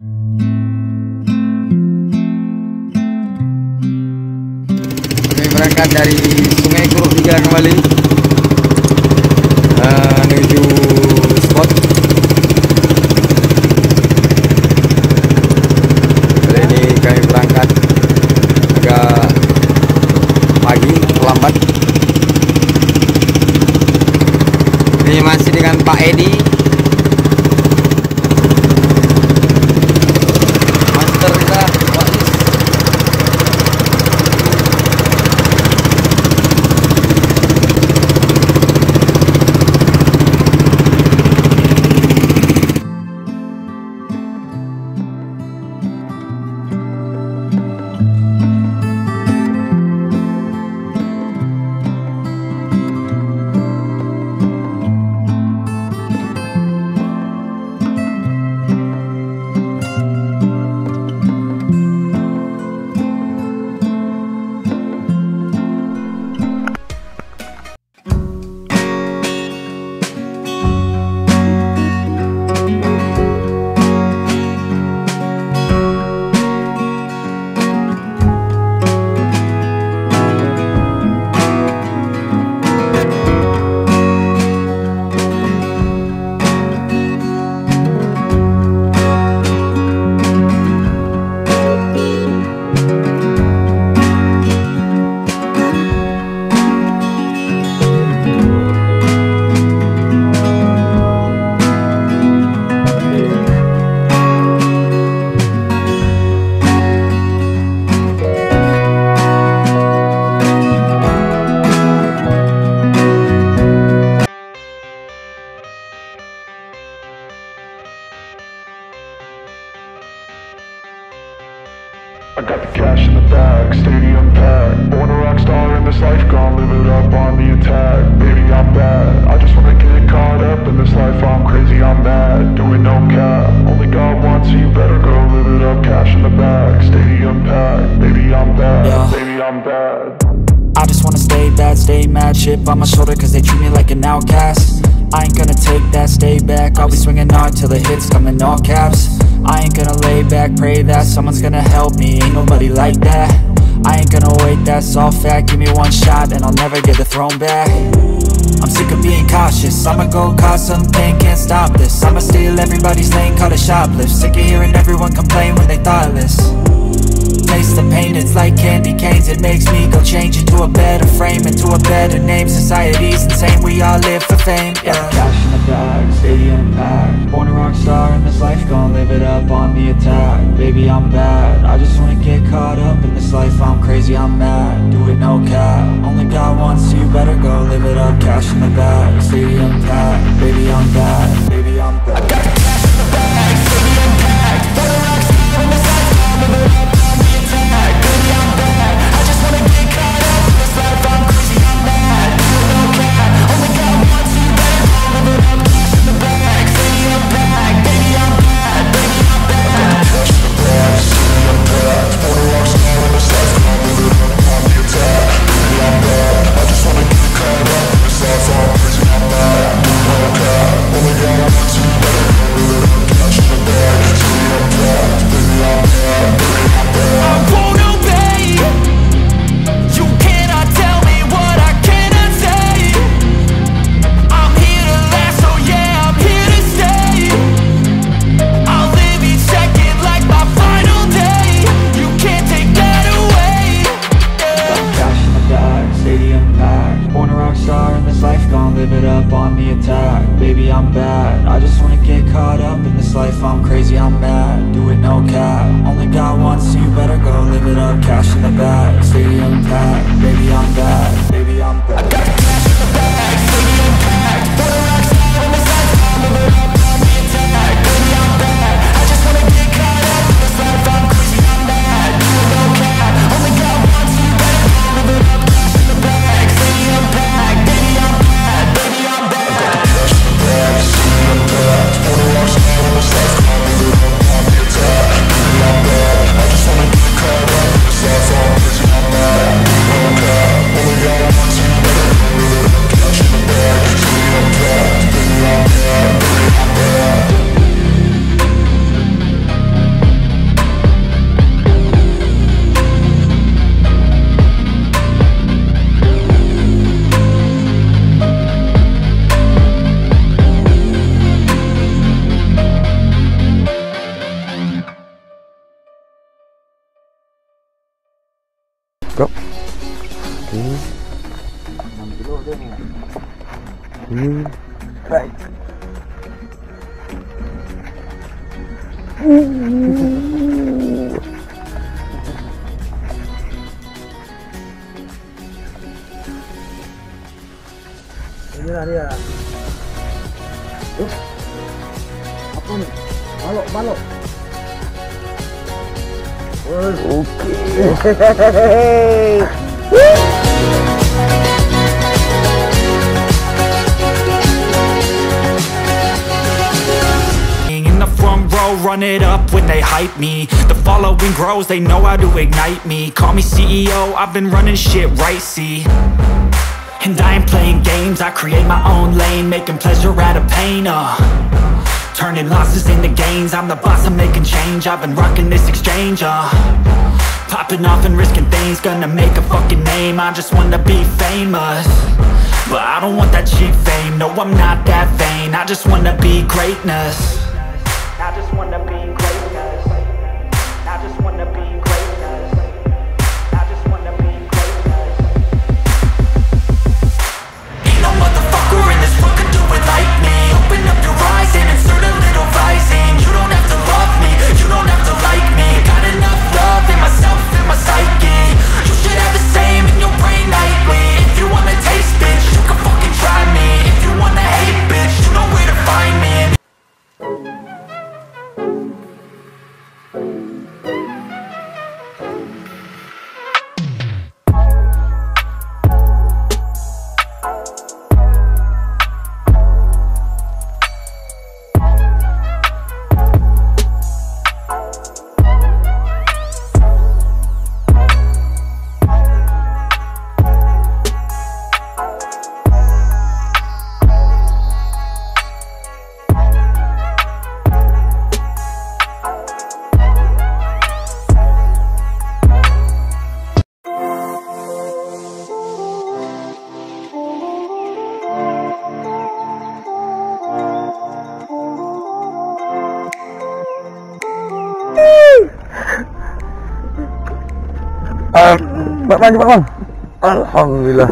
Kami berangkat dari Sungai Kuruk III kembali menuju spot. Kali ini kami berangkat agak pagi, terlambat. Ini masih dengan Pak Edi, Master kita, Wak Lis. I got the cash in the bag, stadium packed. Born a rock star in this life, gonna live it up on the attack. Baby, I'm bad, I just wanna get caught up in this life. I'm crazy, I'm mad, doing no cap. Only got one, so you better go live it up. Cash in the bag, stadium packed. Baby, I'm bad, baby, I'm bad. I just wanna stay bad, stay mad. Chip on my shoulder cause they treat me like an outcast. I ain't gonna take that, stay back. I'll be swinging hard till the hits come in all caps. I ain't gonna lay back, pray that someone's gonna help me. Ain't nobody like that. I ain't gonna wait, that's all fact. Give me one shot and I'll never get the throne back. I'm sick of being cautious, I'ma go cause some pain, can't stop this. I'ma steal everybody's lane, call it shoplift. Sick of hearing everyone complain when they thoughtless. Taste the pain, it's like candy canes. It makes me go change into a better frame, into a better name. Society's insane, we all live for fame, yeah. Cash in the bag, stadium packed. Born a rock star in this life, gonna live it up on the attack. Baby, I'm bad, I just wanna get caught up in this life. I'm crazy, I'm mad, do it no cap. Only got one, so you better go live it up. Cash in the bag, stadium packed. Baby, I'm bad, baby, I'm bad. I got the cash in the bag, stadium packed. Born a rock star in this life, gonna live it up on the attack. Baby, I'm bad, I just wanna get caught up in this life. I'm crazy, I'm mad, do it no cap. Only got one, so you better go live it up. Cash in the bag, stadium packed. Baby, I'm bad, baby, I'm bad. I got the cash in the bag, stadium packed. Born a rock star in this life, gonna live it up on the attack. Baby, I'm bad, I just wanna get caught up in this life. I'm crazy, I'm mad, do it no cap. Only got one, so you better go live it up. Cash in the bag, stadium packed. Baby, I'm bad, baby, I'm bad. I won't obey. You cannot tell me what I cannot say. I'm here to last, so yeah, I'm here to stay. I'll live each second like my final day. You can't take that away, yeah. Cash in the bag, stadium packed. Born a rock star in this life, gonna live it up on the attack. Baby, I'm bad, I just wanna get caught up in this life. I'm crazy, I'm mad, do it no cap. Only got one, so you better go live it up. Cash in the bag, stadium packed. Baby, I'm bad, baby, I'm bad. I got the cash in the bag, stadium packed. Born a rock star in this life, gonna live it up on the attack. Baby, I'm bad, I just wanna get caught up in this life. I'm crazy, I'm mad, do it no cap. Only got one, so you better go live it up. Cash in the bag, stadium packed. Baby, I'm bad, baby, I'm bad. I got the cash in the bag, stadium packed. Born a rock star in this life, gonna live it up on the attack. Baby, I'm bad, I just wanna get caught up in this life. I'm crazy, I'm mad, do it no cap. Only got one, so you better go live it up. Cakep. 6 kilo dia ni. Right. Inilah dia. Apa ni? Balok. Okay. In the front row, run it up when they hype me. The following grows, they know how to ignite me. Call me CEO, I've been running shit right, see. And I ain't playing games, I create my own lane, making pleasure out of pain, turning losses into gains, I'm the boss, I'm making change. I've been rocking this exchange, popping off and risking things, gonna make a fucking name. I just wanna be famous, but I don't want that cheap fame. No, I'm not that vain, I just wanna be greatness. I just wanna be greatness. I just wanna be greatness. I just wanna be greatness. Ain't no motherfucker in this world could do it like me. Open up your eyes and insert a little rising. You don't have to love me, you don't have to like me. Got enough love in myself and my psyche. You should have the same in your brain nightly. If you wanna taste, bitch, you can fucking try me. If you wanna hate, bitch, you know where to find me. Bang. Alhamdulillah.